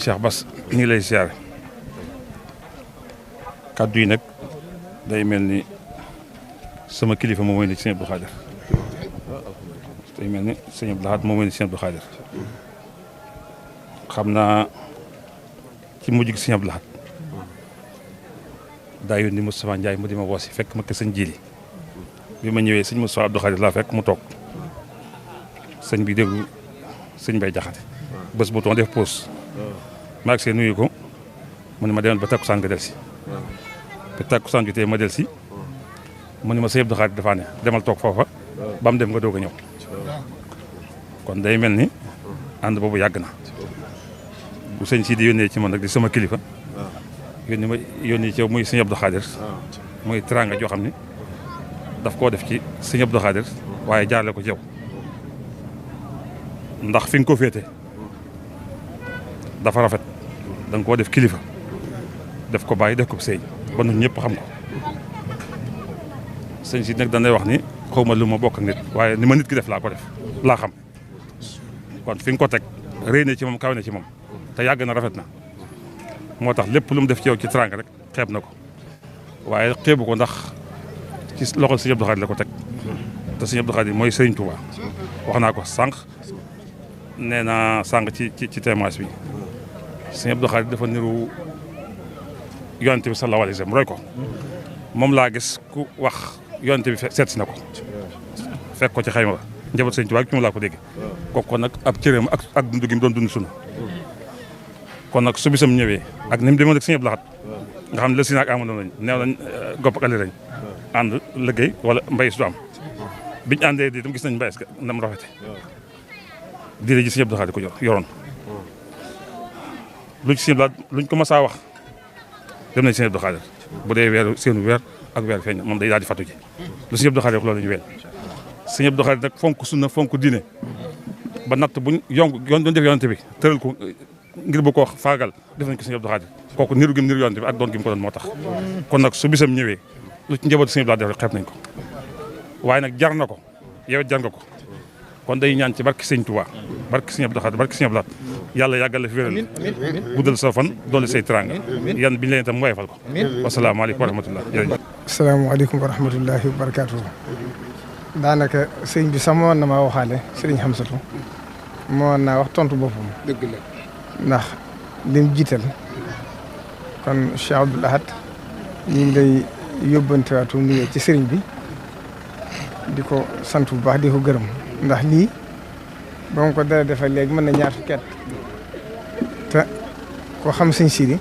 Cheikh Bass ñu ngi lay siyaare kaddu yi nag day mel ni sama kilifa moom mooy ni Sëñ Abdou Khadir day mel ni Sëñ Abdou Lahad moom mooy ni Sëñ Abdou Khadir xam naa ci mujj gi Sëñ Abdou Lahad daa yónni Moustapha Ndiaye mu di ma woosi fekk ma ko sëñ Jili bi ma ñëwee sëñ Moustapha Abdou Khadir laa fekk mu toog sëñ bi déglu sëñ Bay Jaxate bés bu toon def pause ma ak see nuyu ko mu ne ma demal ba takkusaan nga del si ba takkusaan jotee ma del si mu ne ma Sëñ Abdou Khadir dafa ne demal toog foofa ba mu dem nga doog a ñëw kon day mel ni ànd boobu yàgg na bu sëñ si di yónnee ci man nag di sama kilifa yónni ci muy Sëñ Abdou Khadir muy teraanga joo xam ni daf koo def ci Sëñ Abdou Khadir waaye jaarle ko ci yow ndax fi nga ko féete dafa rafet da nga koo def kilifa def ko bàyyi def ko sëy ba ñun ñëpp xam ko sëñ si nag danay wax ni xaw ma lu ma bokk ak nit waaye ni ma nit ki def laa ko def laa xam kon fi nga ko teg réy na ci moom kawe na ci moom te yàgg na rafet na moo tax lépp lu mu def ci yow ci teraanga rek xeeb na ko waaye xeebu ko ndax ci loxol Sëñ Abdou Khadir la ko teg te Sëñ Abdou Khadir mooy Sëriñ Touba wax naa ko sànq nee naa sànq ci témoignage bi Sëñ Abdou Khadir dafa niru yonent bi sallallahu alayhi wa sallam roy ko moom laa gis ku wax yonent bi seet si na ko fekk ko ci xayma ba njaboot Sëñ Touba ci mu laa ko dégg kooku nag ab cëréem ak dund gi mu doon dund sunu kon nag su bisam ñëwee ak ni mu demoon ak Sëñ Abdou Lahad nga xam ne la si naag amoon lañ neew nañ gopp ak ali lañ ànd liggéey wala mbay su am biñu àndee di tam gis nañ mbay est-ce que nam rafete diine ji Sëñ Abdou Khadir ko yoroon luñ ci Sëñ Abdou Lahad luñ ko mas a wax dem nañ Sëñ Abdou Khadir bu dee weeru seenu weer ak weer feeñ moom day daal di fàttu ji lu Sëñ Abdou Khadir wax loolu la ñu weel Sëñ Abdou Khadir nag fonk sunna fonk diine ba natt buñ yoon doon def yonante bi tëral ko ngir bu ko wax faagal def nañ ko Sëñ Abdou Khadir kooku niru gi niru yonante bi ak doon gi mu ko doon moo tax kon nag su bisam ñëwee lu ci njaboot Sëñ Abdou Lahad def rek xeeb nañ ko waaye nag jar na ko yow jar nga ko kon day ñaan ci barki Sëñ Touba barki Sëñ Abdou Khadir barki Sëñ Abdou Lahad yàlla yàggal la fi wéral guddal sa fan doole say teraanga yan biñu leen itam woyefal ko wasalaamaaleykum wa rahmatullah jërëjëf asalaamaaleykum wa rahmatullahi wa barakaatuhu daanaka sëñ bi sax moo woon na maa waxaale sëriñ Xamsatu moo woon naa wax tontu boppam dëgg la ndax lim jiital kon Cheikh Abdou Lahad ñu ngi lay yóbbantewaatu nuyoo ci sëriñ bi di ko sant bu baax di ko gërëm ndax lii ba mu ko dara defal léegi mën na ñaar fukki at te ko xam sëñ Sidi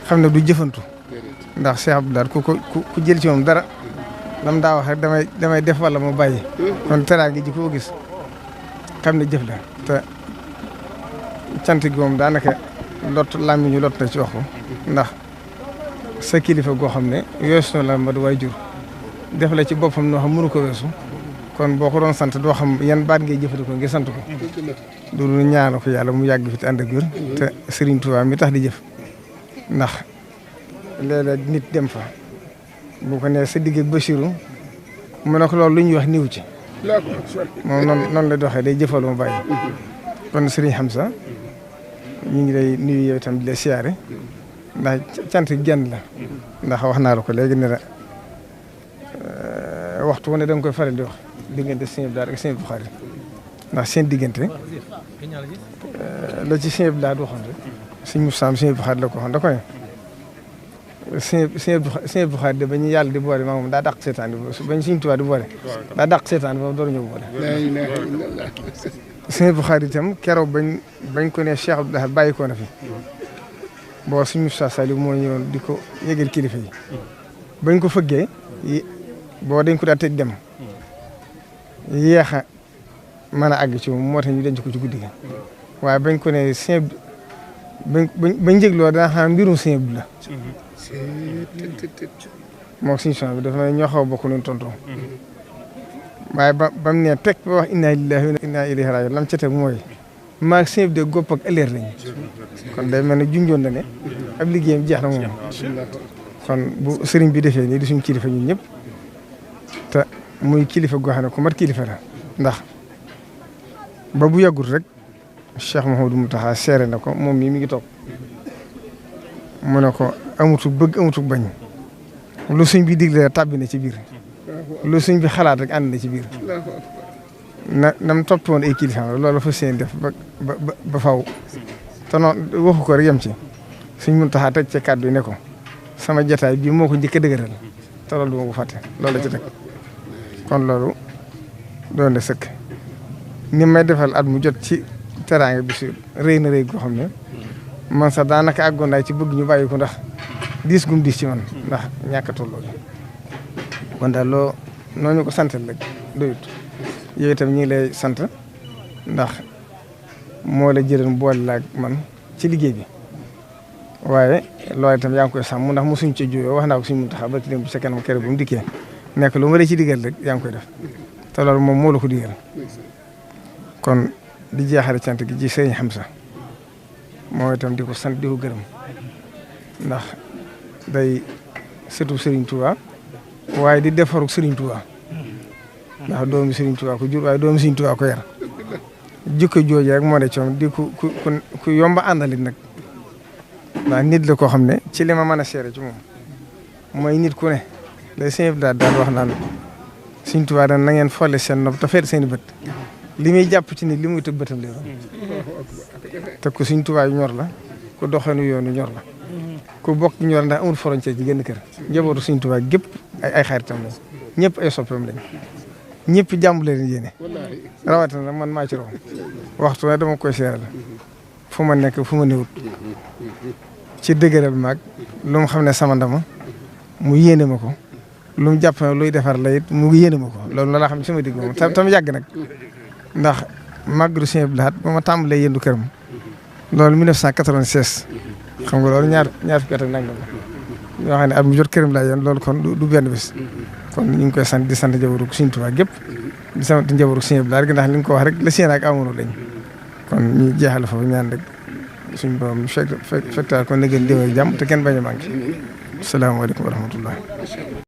xam ne du jëfantu ndax Cheikh Abdou Lahad ku jël ci moom dara lam daa wax rek damay def wala mu bàyyi kon teraanga ji ko gis xam ne jëf la te cant gi moom daanaka làmmiñ ñu lot na ci wax ko ndax sa kilifa goo xam ne weesu na la ma du waay jur def la ci boppam noo xam mënu ko weesu kon boo ko doon sant doo xam yan baat ngay jëfandikoo ngir sant ko loolu ñaanal ko yàlla mu yàgg fi te ànd ak wér te Serigne Touba mi tax di jëf ndax léeg-léeg nit dem fa bu ko nee sa digg ak Bachirou mu ne ko loolu lu ñuy wax niw ci moom noonu la doxee day jëfal mu bàyyi kon Serigne Hamza ñu ngi lay nuyu yow itam di la siyaare ndax cant genn la ndax wax naa la ko léegi ne la waxtu wu ne da nga koy faral di wax diggante Sëñ Abdou Lahad ak Sëñ Abdou Khadir ndax seen diggante la ci Sëñ Abdou Lahad waxoon rek Sëñ Moussa Sëñ Abdou Khadir la ko waxoon da koy Sëñ Abdou Khadir de ba ñu yàlla di boole maa moom daa dàq seetaan bi ba ñu Sëñ Tuubaa di boole daa dàq seetaan bi moom door ñëw boole Sëñ Abdou Khadir itam keroog bañ ko ne Cheikh Abdou Lahad bàyyi ko na fi boo Sëñ Moussa Saliou moo ñëwoon di ko yëgal kilifa yi bañ ko fëggee boo dañ ko daa tëj dem yéex a mën a àgg ci moom moo tax ñu denc ko ci guddi gi waaye bañ ko ne sëñ bañ jégloo dana xam mbirum sëñ Abdou la moom suñu son bi dafa ne ñoo xaw a bokk luñ tontoo waaye ba mu ne teg ba wax inna lillahi wa inna ilayhi raaji'uun lam ca teg mooy maa ngi sëñ Abdou de gopp ak ëllëg lañu kon day mel ne junjoon na ne ab liggéeyam jeex na moom kon bu sëriñ bi defee nii di suñ kilifa ñun ñëpp te muy kilifa goo xam ne ku mat kilifa la ndax ba bu yàggut rek Cheikh Mouhamadou Mountakha seere na ko moom mii mi ngi toog mu ne ko amutu bëgg amutu bañ lu sëñ bi digle tàbbi na ci biir lu sëñ bi xalaat rek ànd na ci biir nam topp woon ay kilifa loolu fa seen def ba faw te noonu waxu ko rek yem ci sëñ Mountakha teg ca kàddu yi ne ko sama jataay bii moo ko njëkk a dëgëral te loolu du ma ko fàtte loolu la ci teg kon loolu doon na sëkk ni may defal at mu jot ci teraanga bi si rëy na rëy goo xam ne man sax daanaka àggoon naa ci bëgg ñu bàyyi ko ndax diis gum diis ci man ndax ñàkk a tolloo kon daal noonu ko santal rek doyut yow itam ñu ngi lay sant ndax moo la jëloon boole la ak man ci liggéey bi waaye loolu itam yaa ngi koy sàmm ndax mosuñ ci juyoo wax naa ko suñ mun taxaw ba ci dem bu sa kanam kër bu mu dikkee nekk lu ma la ci digal rek yaa ngi koy def te loolu moom moo la ko digal kon di jeexale cant gi ci sëriñ Hamza moo itam di ko sant di ko gërëm ndax day sëtu Serigne Touba waaye di defaru Serigne Touba ndax doomu Serigne Touba ko jur waaye doomu Serigne Touba ko yar jikko jooju rek moo ne ci moom di ku yomba àndalit nag ndax nit la koo xam ne ci li ma mën a seere ci moom mooy nit ku ne day sëñ bi daal wax naan Serigne Touba daan na ngeen folle seen nopp te feet seen i bët li muy jàpp ci nit li muy tëg bëtam lay te ku Serigne Touba yu ñor la ku doxeenu yoonu ñor la ku bokk ñor ndax amul frontière ci génn kër njabootu Serigne Touba gépp ay xaritam lañ ñëpp ay soppeem lañ ñëpp jàmm leen yéene rawatina nag man maa ci raw waxtu ne dama koy seeral fu ma nekk fu ma néewut ci dëgëral maag lu mu xam ne sama ndama mu yéene ma ko lu mu jàpp ne luy defar la it mu yéene ma ko loolu la laa xam ne sama digg moom tam yàgg nag ndax màggalu Sëñ Abdou Lahad ba ma tàmbalee yëndu këram loolu 1996 xam nga loolu ñaar fukki at ak nangam la yoo xam ne at mu jot këram laa yéen loolu kon du benn bés kon ñu ngi koy sant di sant njaboru Sëñ Tuubaa gépp di sant njaboru Sëñ Abdou Lahad ndax li nga ko wax rek la seen ak amono lañ kon ñu jeexal foofu ñaan rek suñu borom fekk kon na ngeen déwén jàmm te kenn bañ a manqué salaamaaleykum wa rahmatullah